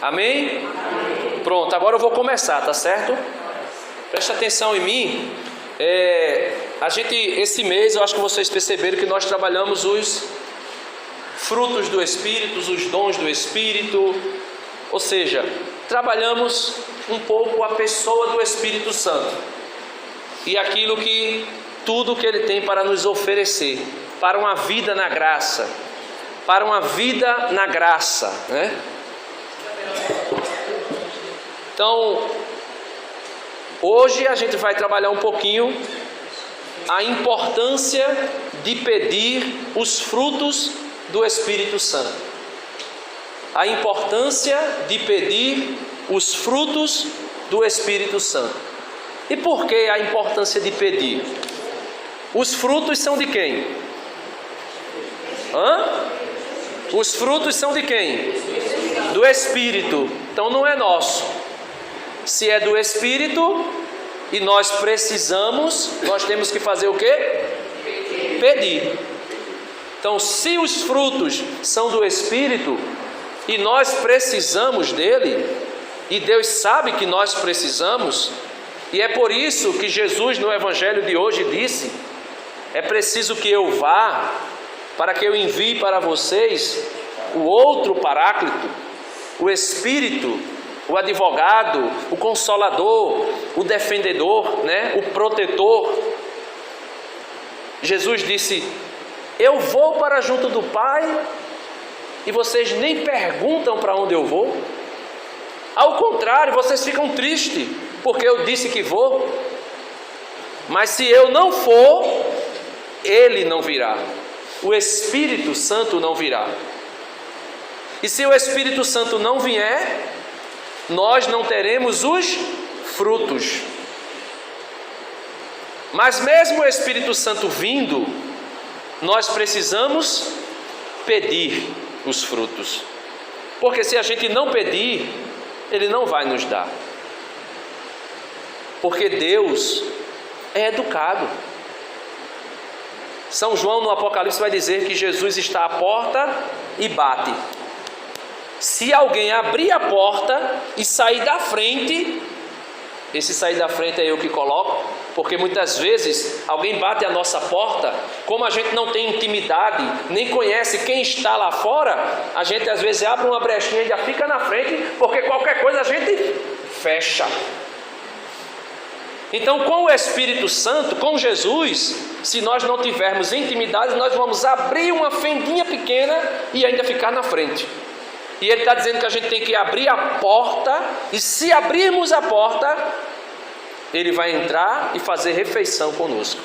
Amém? Amém? Pronto, agora eu vou começar, tá certo? Preste atenção em mim. Esse mês, eu acho que vocês perceberam que nós trabalhamos os frutos do Espírito, os dons do Espírito. Ou seja, trabalhamos um pouco a pessoa do Espírito Santo e tudo que ele tem para nos oferecer, para uma vida na graça, né? Então, hoje a gente vai trabalhar um pouquinho a importância de pedir os frutos do Espírito Santo. A importância de pedir os frutos do Espírito Santo. E por que a importância de pedir? Os frutos são de quem? Os frutos são de quem? Do Espírito. Então não é nosso. Se é do Espírito e nós temos que fazer o quê? Pedir. Então, se os frutos são do Espírito e nós precisamos dele, e Deus sabe que nós precisamos, e é por isso que Jesus no Evangelho de hoje disse: é preciso que eu vá, para que eu envie para vocês o outro Paráclito, o Espírito, o advogado, o consolador, o defendedor, né? O protetor. Jesus disse: eu vou para junto do Pai e vocês nem perguntam para onde eu vou. Ao contrário, vocês ficam tristes porque eu disse que vou. Mas se eu não for, ele não virá. O Espírito Santo não virá. E se o Espírito Santo não vier, nós não teremos os frutos. Mas mesmo o Espírito Santo vindo, nós precisamos pedir os frutos. Porque se a gente não pedir, ele não vai nos dar. Porque Deus é educado. São João no Apocalipse vai dizer que Jesus está à porta e bate. Se alguém abrir a porta e sair da frente, esse sair da frente é eu que coloco, porque muitas vezes alguém bate a nossa porta, como a gente não tem intimidade, nem conhece quem está lá fora, a gente às vezes abre uma brechinha e já fica na frente, porque qualquer coisa a gente fecha. Então, com o Espírito Santo, com Jesus, se nós não tivermos intimidade, nós vamos abrir uma fendinha pequena e ainda ficar na frente. E ele está dizendo que a gente tem que abrir a porta, e se abrirmos a porta, ele vai entrar e fazer refeição conosco.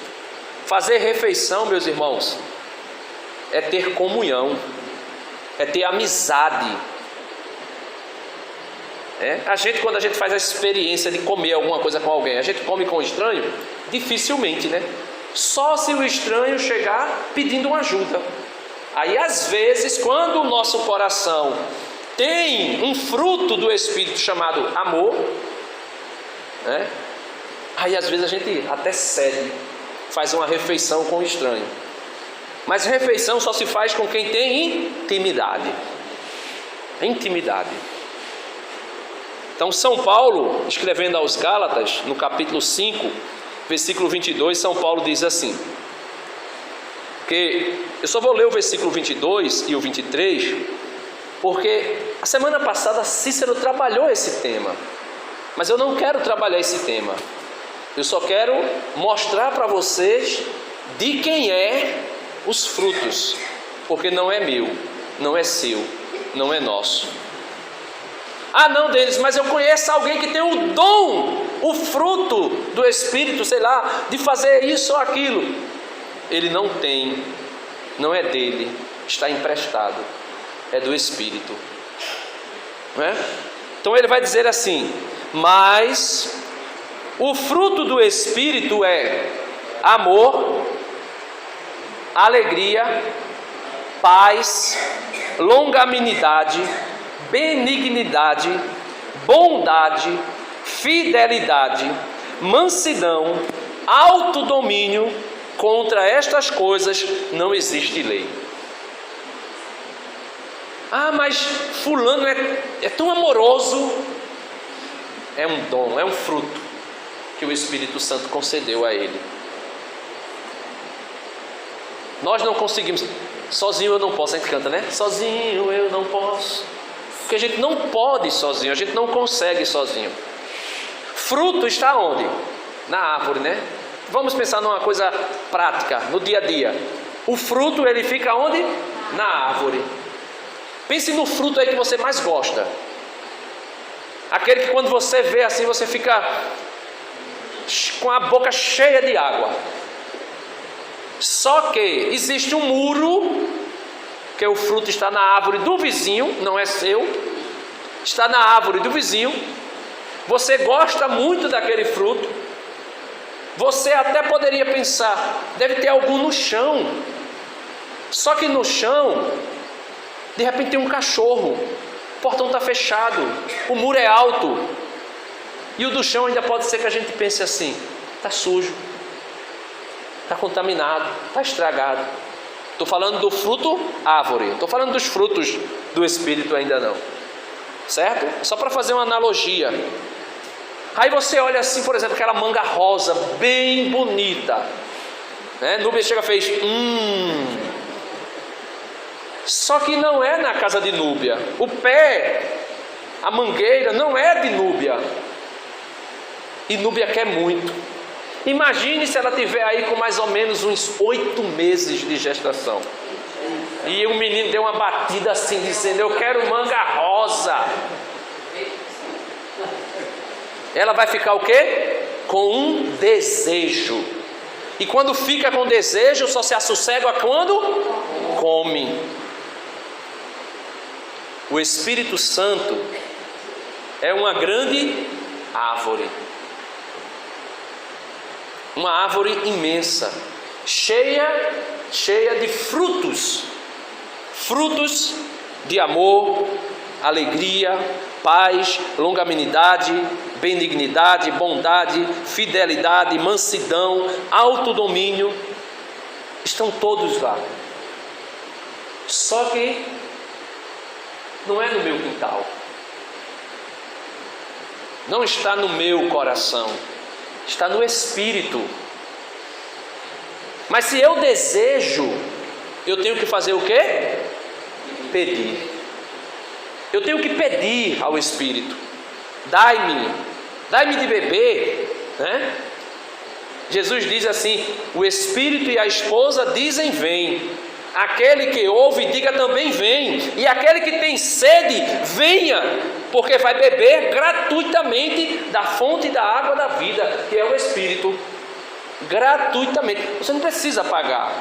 Fazer refeição, meus irmãos, é ter comunhão, é ter amizade. Quando a gente faz a experiência de comer alguma coisa com alguém, a gente come com o estranho? Dificilmente, né? Só se o estranho chegar pedindo uma ajuda. Aí às vezes, quando o nosso coração tem um fruto do Espírito chamado amor, né? Aí às vezes a gente até cede, faz uma refeição com o estranho. Mas refeição só se faz com quem tem intimidade. Então São Paulo, escrevendo aos Gálatas, no capítulo 5, versículo 22, São Paulo diz assim, que eu só vou ler o versículo 22 e o 23, porque a semana passada Cícero trabalhou esse tema, mas eu não quero trabalhar esse tema, eu só quero mostrar para vocês de quem é os frutos, porque não é meu, não é seu, não é nosso. Ah não, Denis, mas eu conheço alguém que tem o dom, o fruto do Espírito, sei lá, de fazer isso ou aquilo. Ele não tem, não é dele, está emprestado, é do Espírito, não é? Então ele vai dizer assim: mas o fruto do Espírito é amor, alegria, paz, longanimidade, benignidade, bondade, fidelidade, mansidão, autodomínio. Contra estas coisas não existe lei. Ah, mas fulano é tão amoroso. É um dom, é um fruto que o Espírito Santo concedeu a ele. Nós não conseguimos. Sozinho eu não posso, a gente canta, né? Sozinho eu não posso. Porque a gente não pode sozinho, a gente não consegue sozinho. Fruto está onde? Na árvore, né? Vamos pensar numa coisa prática, no dia a dia. O fruto, ele fica onde? Na árvore. Pense no fruto aí que você mais gosta. Aquele que quando você vê assim, você fica com a boca cheia de água. Só que existe um muro, que o fruto está na árvore do vizinho, não é seu. Está na árvore do vizinho. Você gosta muito daquele fruto. Você até poderia pensar, deve ter algum no chão. Só que no chão, de repente tem um cachorro, o portão está fechado, o muro é alto. E o do chão ainda pode ser que a gente pense assim, está sujo, está contaminado, está estragado. Estou falando do fruto árvore, estou falando dos frutos do Espírito ainda não. Certo? Só para fazer uma analogia. Aí você olha assim, por exemplo, aquela manga rosa, bem bonita, né? Núbia chega e fez, Só que não é na casa de Núbia. O pé, a mangueira, não é de Núbia. E Núbia quer muito. Imagine se ela tiver aí com mais ou menos uns 8 meses de gestação. E o menino deu uma batida assim, dizendo, eu quero manga rosa. Ela vai ficar o quê? Com um desejo. E quando fica com desejo, só se assossega quando come. O Espírito Santo é uma grande árvore. Uma árvore imensa, cheia de frutos. Frutos de amor, alegria, paz, longanimidade, benignidade, bondade, fidelidade, mansidão, autodomínio, estão todos lá. Só que não é no meu quintal, não está no meu coração, está no Espírito. Mas se eu desejo, eu tenho que fazer o quê? Pedir. Eu tenho que pedir ao Espírito, dai-me de beber, né? Jesus diz assim, o Espírito e a esposa dizem vem, aquele que ouve diga também vem, e aquele que tem sede, venha, porque vai beber gratuitamente da fonte da água da vida, que é o Espírito, gratuitamente, você não precisa pagar.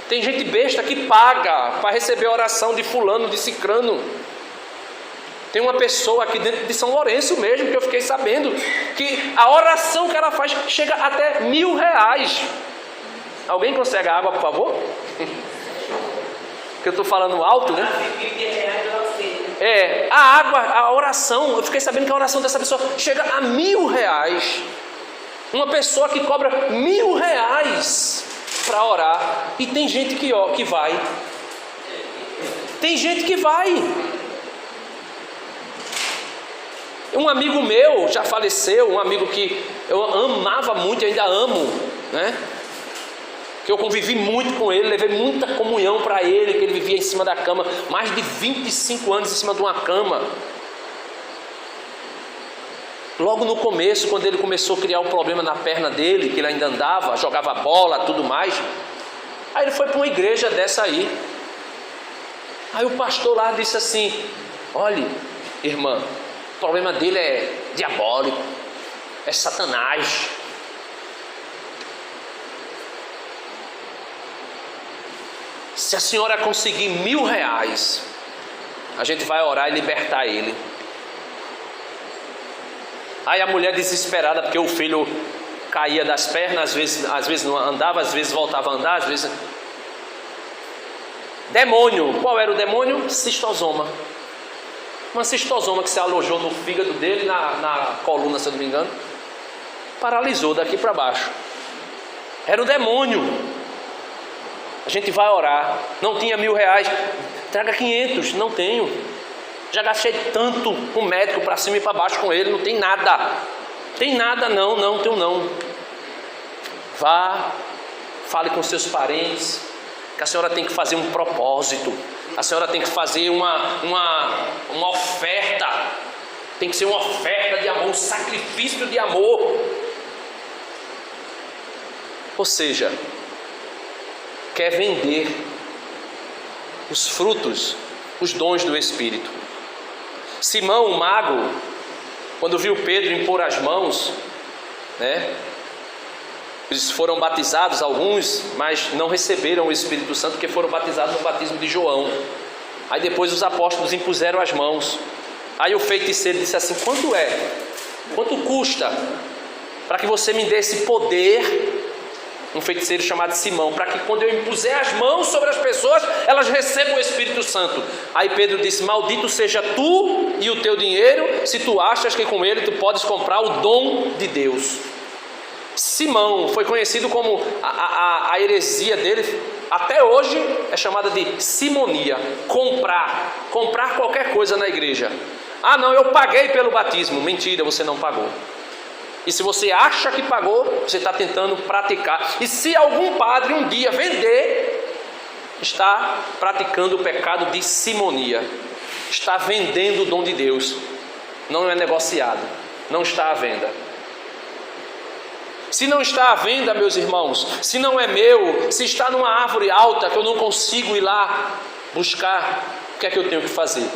Tem gente besta que paga para receber a oração de fulano, de cicrano. Tem uma pessoa aqui dentro de São Lourenço mesmo, que eu fiquei sabendo, que a oração que ela faz chega até R$1.000. Alguém consegue a água, por favor? Que eu estou falando alto, né? A água, a oração, eu fiquei sabendo que a oração dessa pessoa chega a R$1.000. Uma pessoa que cobra R$1.000 para orar, e tem gente que vai. Tem gente que vai. Um amigo meu já faleceu, um amigo que eu amava muito, ainda amo, né? Que eu convivi muito com ele, levei muita comunhão para ele, que ele vivia em cima da cama, mais de 25 anos em cima de uma cama. Logo no começo, quando ele começou a criar um problema na perna dele, que ele ainda andava, jogava bola, tudo mais, aí ele foi para uma igreja dessa aí. Aí o pastor lá disse assim, olhe, irmã, o problema dele é diabólico, é Satanás. Se a senhora conseguir R$1.000, a gente vai orar e libertar ele. Aí a mulher desesperada, porque o filho caía das pernas, às vezes não andava, às vezes voltava a andar, às vezes... Demônio, qual era o demônio? Cistosoma. Uma cistosoma que se alojou no fígado dele, na coluna, se eu não me engano. Paralisou daqui para baixo. Era o demônio. A gente vai orar. Não tinha R$1.000. Traga 500. Não tenho. Já gastei tanto com o médico para cima e para baixo com ele. Não tem nada. Tem nada não. Não tenho não. Vá. Fale com seus parentes. Que a senhora tem que fazer um propósito. A senhora tem que fazer uma oferta. Tem que ser uma oferta de amor. Um sacrifício de amor. Ou seja, quer vender os frutos, os dons do Espírito. Simão, o mago, quando viu Pedro impor as mãos, eles foram batizados, alguns, mas não receberam o Espírito Santo, porque foram batizados no batismo de João. Aí depois os apóstolos impuseram as mãos. Aí o feiticeiro disse assim: quanto é? Quanto custa para que você me dê esse poder? Um feiticeiro chamado Simão, para que quando eu impuser as mãos sobre as pessoas, elas recebam o Espírito Santo. Aí Pedro disse: maldito seja tu e o teu dinheiro, se tu achas que com ele tu podes comprar o dom de Deus. Simão foi conhecido como a heresia dele, até hoje é chamada de simonia. Comprar qualquer coisa na igreja. Ah não, eu paguei pelo batismo. Mentira, você não pagou. E se você acha que pagou, você está tentando praticar. E se algum padre um dia vender, está praticando o pecado de simonia. Está vendendo o dom de Deus. Não é negociado. Não está à venda. Se não está à venda, meus irmãos, se não é meu, se está numa árvore alta que eu não consigo ir lá buscar, o que é que eu tenho que fazer?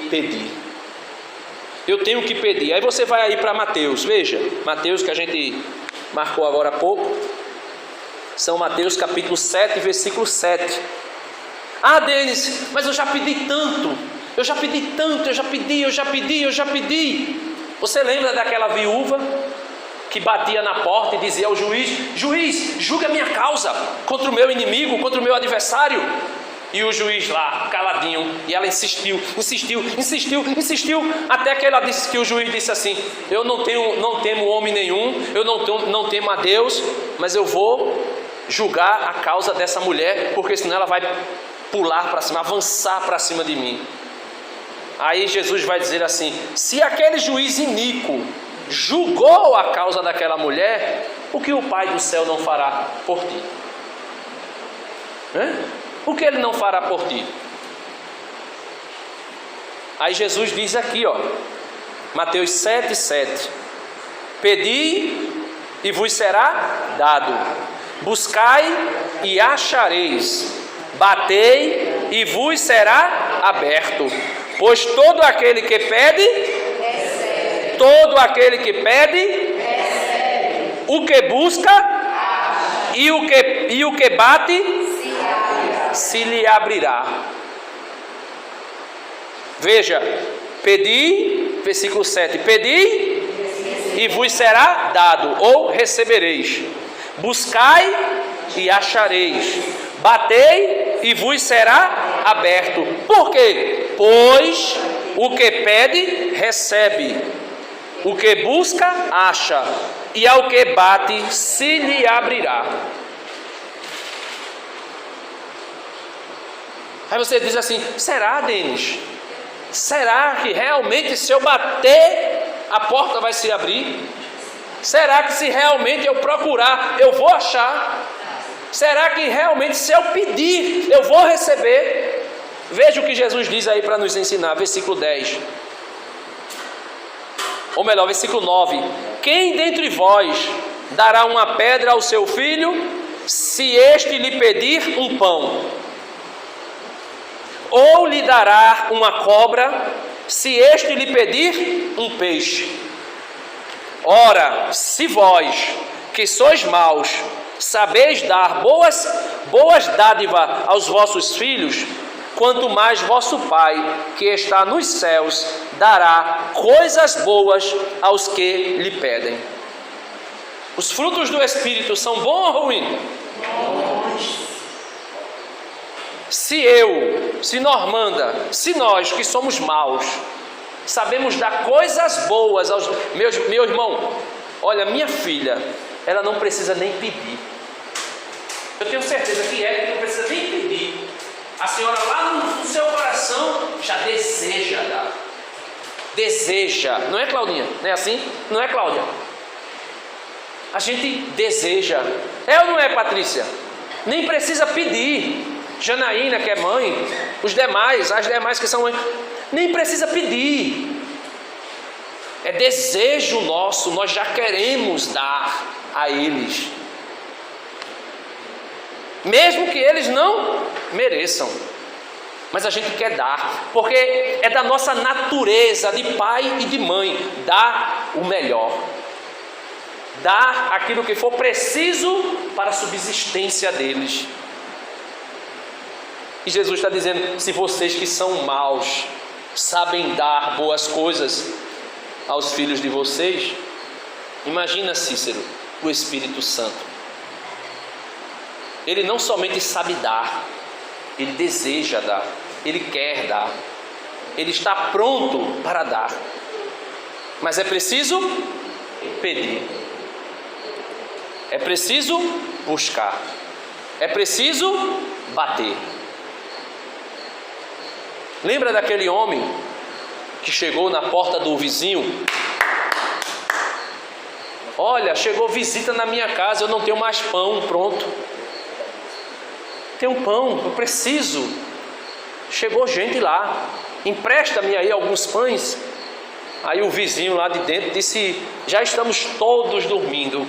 Pedir. Eu tenho que pedir. Aí você vai aí para Mateus, veja, Mateus que a gente marcou agora há pouco, São Mateus capítulo 7, versículo 7. Ah, Denis, mas eu já pedi tanto, eu já pedi. Você lembra daquela viúva que batia na porta e dizia ao juiz: juiz, julga a minha causa contra o meu inimigo, contra o meu adversário? E o juiz lá, caladinho, e ela insistiu, até que ela disse, que o juiz disse assim: eu não temo homem nenhum, eu não temo a Deus, mas eu vou julgar a causa dessa mulher, porque senão ela vai pular para cima, avançar para cima de mim. Aí Jesus vai dizer assim: se aquele juiz iníquo julgou a causa daquela mulher, o que o Pai do céu não fará por ti? O que ele não fará por ti? Aí Jesus diz aqui, Mateus 7, 7: pedi e vos será dado, buscai e achareis, batei e vos será aberto, pois todo aquele que pede, todo aquele que pede, o que busca, e o que bate, se lhe abrirá. Veja, pedi, versículo 7: pedi e vos será dado, ou recebereis, buscai e achareis, batei e vos será aberto. Por quê? Pois o que pede, recebe, o que busca, acha, e ao que bate, se lhe abrirá. Aí você diz assim: será, Denis? Será que realmente se eu bater, a porta vai se abrir? Será que se realmente eu procurar, eu vou achar? Será que realmente se eu pedir, eu vou receber? Veja o que Jesus diz aí para nos ensinar, versículo 10. Ou melhor, versículo 9: quem dentre vós dará uma pedra ao seu filho, se este lhe pedir um pão? Ou lhe dará uma cobra, se este lhe pedir um peixe? Ora, se vós, que sois maus, sabeis dar boas dádivas aos vossos filhos, quanto mais vosso Pai, que está nos céus, dará coisas boas aos que lhe pedem. Os frutos do Espírito são bons ou ruins? Se Normanda, se nós que somos maus, sabemos dar coisas boas aos... Meu irmão, olha, minha filha, ela não precisa nem pedir. Eu tenho certeza que ela não precisa A senhora lá no seu coração já deseja dar. Deseja. Não é, Claudinha? Não é assim? Não é, Cláudia? A gente deseja. É ou não é, Patrícia? Nem precisa pedir. Janaína, que é mãe, as demais que são mães, nem precisa pedir. É desejo nosso, nós já queremos dar a eles. Mesmo que eles não mereçam. Mas a gente quer dar, porque é da nossa natureza de pai e de mãe, dar o melhor. Dar aquilo que for preciso para a subsistência deles. E Jesus está dizendo, se vocês que são maus, sabem dar boas coisas aos filhos de vocês, imagina, Cícero, o Espírito Santo. Ele não somente sabe dar, ele deseja dar, ele quer dar, ele está pronto para dar, mas é preciso pedir, é preciso buscar, é preciso bater. Lembra daquele homem que chegou na porta do vizinho? Olha, chegou visita na minha casa, eu não tenho mais pão, pronto. Tenho pão, eu preciso. Chegou gente lá, empresta-me aí alguns pães. Aí o vizinho lá de dentro disse, já estamos todos dormindo.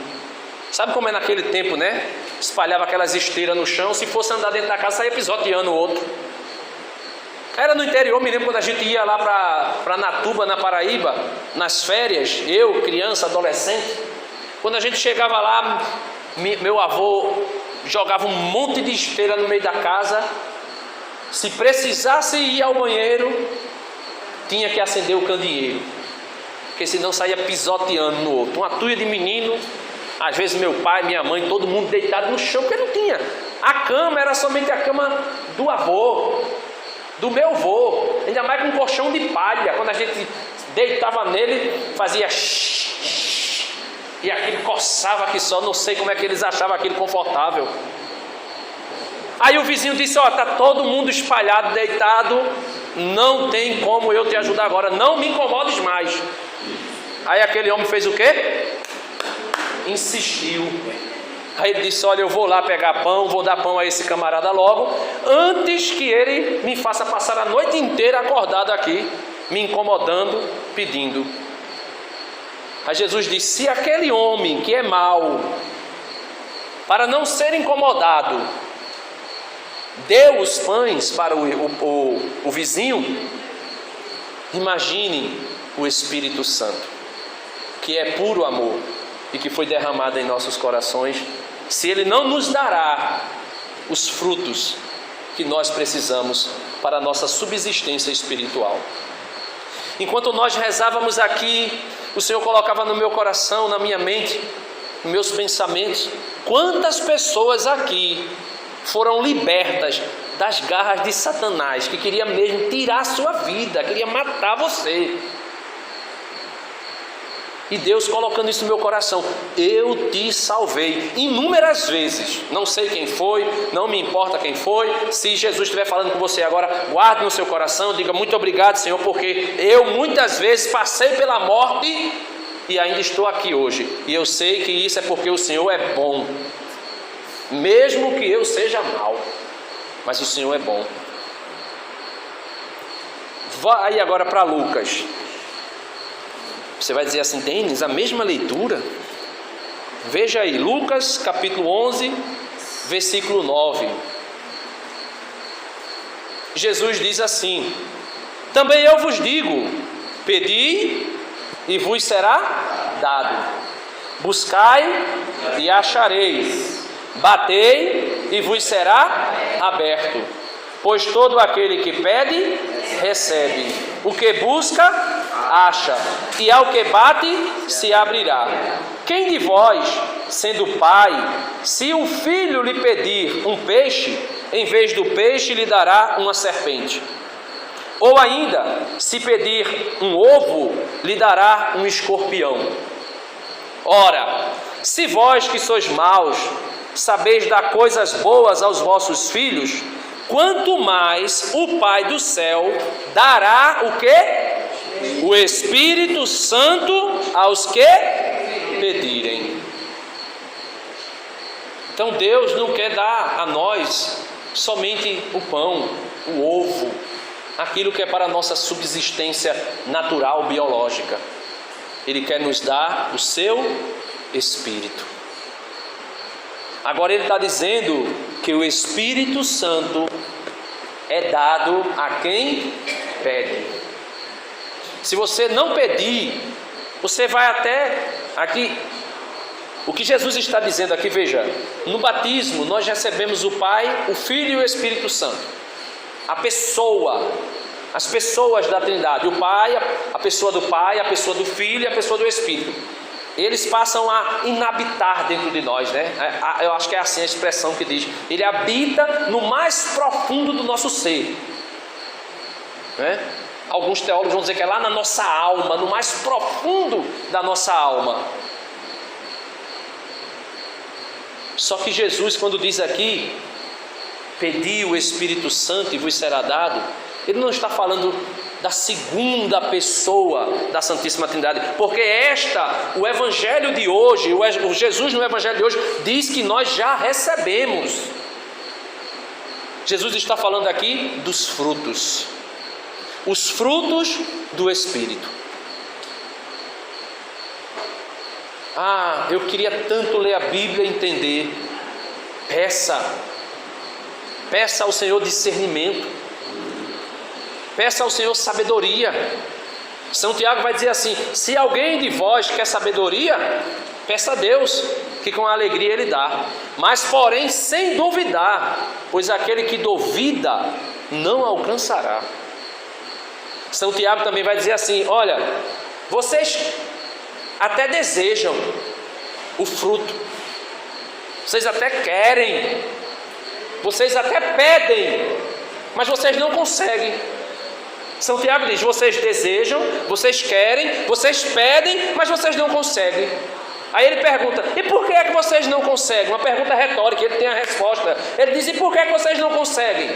Sabe como é naquele tempo, né? Espalhava aquelas esteiras no chão, se fosse andar dentro da casa, saía pisoteando o outro. Era no interior, me lembro quando a gente ia lá para Natuba, na Paraíba, nas férias, eu, criança, adolescente. Quando a gente chegava lá, meu avô jogava um monte de esteira no meio da casa. Se precisasse ir ao banheiro, tinha que acender o candeeiro, porque senão saía pisoteando no outro. Uma tuia de menino, às vezes meu pai, minha mãe, todo mundo deitado no chão, porque não tinha. A cama era somente a cama do avô, do meu avô, ainda mais com um colchão de palha. Quando a gente deitava nele, fazia e aquilo coçava aqui só, não sei como é que eles achavam aquilo confortável. Aí o vizinho disse, ó, tá todo mundo espalhado, deitado, não tem como eu te ajudar agora, não me incomodes mais. Aí aquele homem fez o quê? Insistiu. Aí ele disse, olha, eu vou lá pegar pão, vou dar pão a esse camarada logo, antes que ele me faça passar a noite inteira acordado aqui, me incomodando, pedindo. Aí Jesus disse, se aquele homem que é mau, para não ser incomodado, deu os pães para o vizinho, imagine o Espírito Santo, que é puro amor e que foi derramado em nossos corações, se ele não nos dará os frutos que nós precisamos para a nossa subsistência espiritual. Enquanto nós rezávamos aqui, o Senhor colocava no meu coração, na minha mente, nos meus pensamentos, quantas pessoas aqui foram libertas das garras de Satanás, que queria mesmo tirar a sua vida, queria matar você. E Deus colocando isso no meu coração, eu te salvei inúmeras vezes, não sei quem foi, não me importa quem foi. Se Jesus estiver falando com você agora, guarde no seu coração, diga muito obrigado, Senhor, porque eu muitas vezes passei pela morte e ainda estou aqui hoje, e eu sei que isso é porque o Senhor é bom, mesmo que eu seja mau, mas o Senhor é bom. Vai agora para Lucas. Você vai dizer assim, Denis, a mesma leitura? Veja aí, Lucas capítulo 11, versículo 9. Jesus diz assim, também eu vos digo, pedi e vos será dado, buscai e achareis, batei e vos será aberto, pois todo aquele que pede, recebe, o que busca, acha, e ao que bate, se abrirá. Quem de vós, sendo pai, se um filho lhe pedir um peixe, em vez do peixe lhe dará uma serpente? Ou ainda, se pedir um ovo, lhe dará um escorpião? Ora, se vós que sois maus, sabeis dar coisas boas aos vossos filhos, quanto mais o Pai do céu dará o quê? O Espírito Santo aos que pedirem. Então Deus não quer dar a nós somente o pão, o ovo, aquilo que é para a nossa subsistência natural, biológica. Ele quer nos dar o seu Espírito. Agora ele está dizendo que o Espírito Santo é dado a quem pede. Se você não pedir, você vai até aqui. O que Jesus está dizendo aqui, veja, no batismo nós recebemos o Pai, o Filho e o Espírito Santo. A pessoa, as pessoas da Trindade, o Pai, a pessoa do Pai, a pessoa do Filho e a pessoa do Espírito. Eles passam a inabitar dentro de nós, né? Eu acho que é assim a expressão que diz. Ele habita no mais profundo do nosso ser, né? Alguns teólogos vão dizer que é lá na nossa alma, no mais profundo da nossa alma. Só que Jesus, quando diz aqui, pedi o Espírito Santo e vos será dado, ele não está falando da segunda pessoa da Santíssima Trindade, porque o Evangelho de hoje, o Jesus no Evangelho de hoje, diz que nós já recebemos. Jesus está falando aqui dos frutos, os frutos do Espírito. Eu queria tanto ler a Bíblia e entender. Peça ao Senhor discernimento, peça ao Senhor sabedoria. São Tiago vai dizer assim: se alguém de vós quer sabedoria, peça a Deus, que com alegria Ele dá, mas porém sem duvidar, pois aquele que duvida não alcançará. São Tiago também vai dizer assim: olha, vocês até desejam o fruto, vocês até querem, vocês até pedem, mas vocês não conseguem. São Tiago diz: vocês desejam, vocês querem, vocês pedem, mas vocês não conseguem. Aí ele pergunta: e por que é que vocês não conseguem? Uma pergunta retórica, ele tem a resposta. Ele diz: e por que é que vocês não conseguem?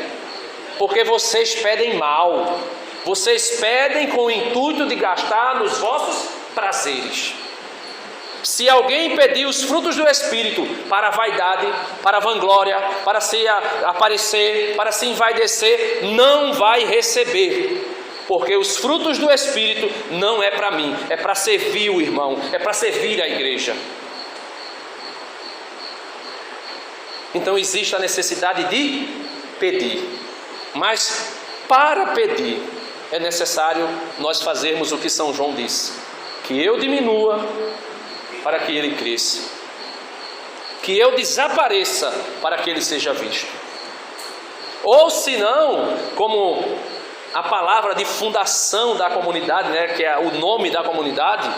Porque vocês pedem mal, vocês pedem com o intuito de gastar nos vossos prazeres. Se alguém pedir os frutos do Espírito para a vaidade, para a vanglória, para se aparecer, para se envaidecer, não vai receber, porque os frutos do Espírito não é para mim, é para servir o irmão, é para servir a igreja. Então existe a necessidade de pedir, mas para pedir é necessário nós fazermos o que São João disse: que eu diminua para que ele cresça, que eu desapareça para que ele seja visto. Ou se não, como a palavra de fundação da comunidade, né, que é o nome da comunidade: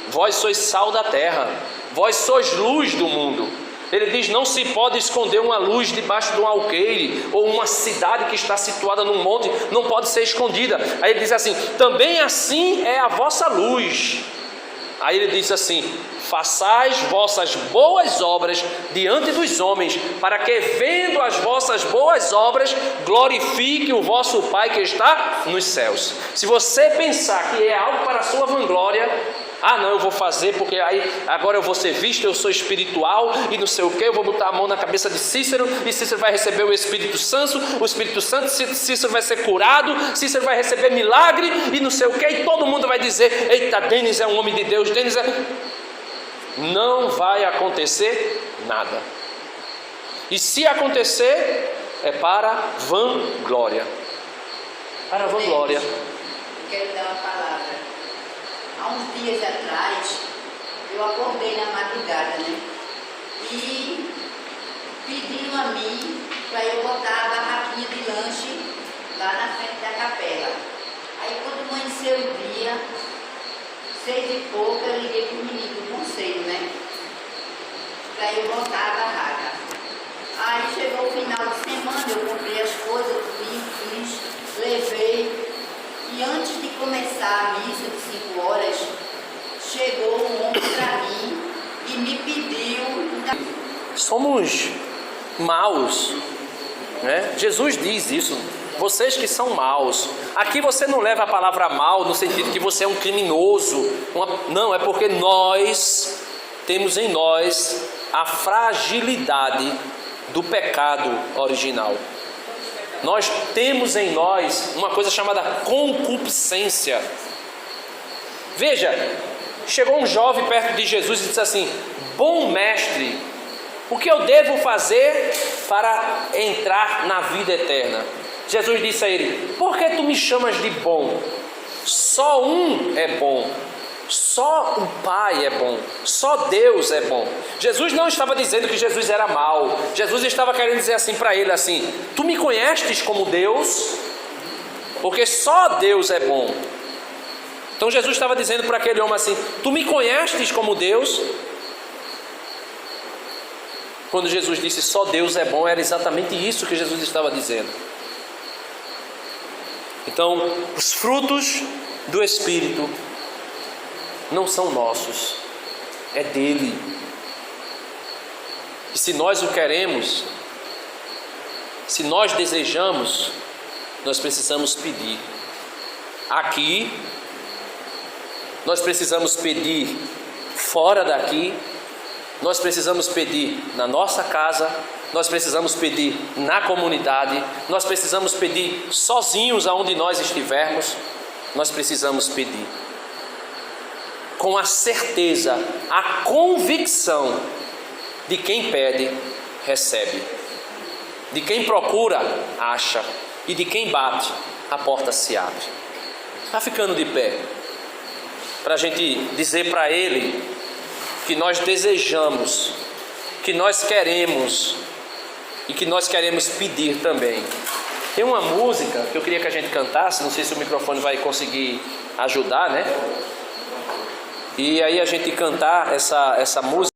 vós sois sal da terra, vós sois luz do mundo. Ele diz: não se pode esconder uma luz debaixo de um alqueire, ou uma cidade que está situada num monte, não pode ser escondida. Aí ele diz assim: também assim é a vossa luz. Aí ele diz assim: façais vossas boas obras diante dos homens, para que vendo as vossas boas obras, glorifique o vosso Pai que está nos céus. Se você pensar que é algo para a sua vanglória, não, eu vou fazer porque aí agora eu vou ser visto, eu sou espiritual e não sei o que, eu vou botar a mão na cabeça de Cícero e Cícero vai receber o Espírito Santo, Cícero vai ser curado, Cícero vai receber milagre e não sei o que, e todo mundo vai dizer: eita, Denis é um homem de Deus, Denis é... Não vai acontecer nada. E se acontecer, é para vanglória. Para vanglória. Quero dar uma palavra. Há uns dias atrás, eu acordei na madrugada, né? E pediram a mim para eu botar a barraquinha de lanche lá na frente da capela. Aí quando amanheceu o dia, 6h pouco, eu liguei para o menino do conselho, né? Para eu botar a barraca. Aí chegou o final de semana, eu comprei as coisas, fiz, levei. E antes de começar a missa de 5 horas, chegou um homem para mim e me pediu... Somos maus. né? Jesus diz isso. Vocês que são maus. Aqui você não leva a palavra mal no sentido que você é um criminoso. Não, é porque nós temos em nós a fragilidade do pecado original. Nós temos em nós uma coisa chamada concupiscência. Veja, chegou um jovem perto de Jesus e disse assim: bom mestre, o que eu devo fazer para entrar na vida eterna? Jesus disse a ele: por que tu me chamas de bom? Só um é bom, só o Pai é bom, só Deus é bom. Jesus não estava dizendo que Jesus era mau. Jesus estava querendo dizer assim para ele, assim: tu me conheces como Deus? Porque só Deus é bom. Então Jesus estava dizendo para aquele homem assim: tu me conheces como Deus? Quando Jesus disse só Deus é bom, era exatamente isso que Jesus estava dizendo. Então, os frutos do Espírito não são nossos, é dele. E se nós o queremos, se nós desejamos, nós precisamos pedir. Aqui, nós precisamos pedir fora daqui, nós precisamos pedir na nossa casa, nós precisamos pedir na comunidade, nós precisamos pedir sozinhos aonde nós estivermos, nós precisamos pedir com a certeza, a convicção de quem pede, recebe, de quem procura, acha, e de quem bate, a porta se abre. Está ficando de pé para a gente dizer para ele que nós desejamos, que nós queremos e que nós queremos pedir também. Tem uma música que eu queria que a gente cantasse, não sei se o microfone vai conseguir ajudar, né? E aí a gente cantar essa música.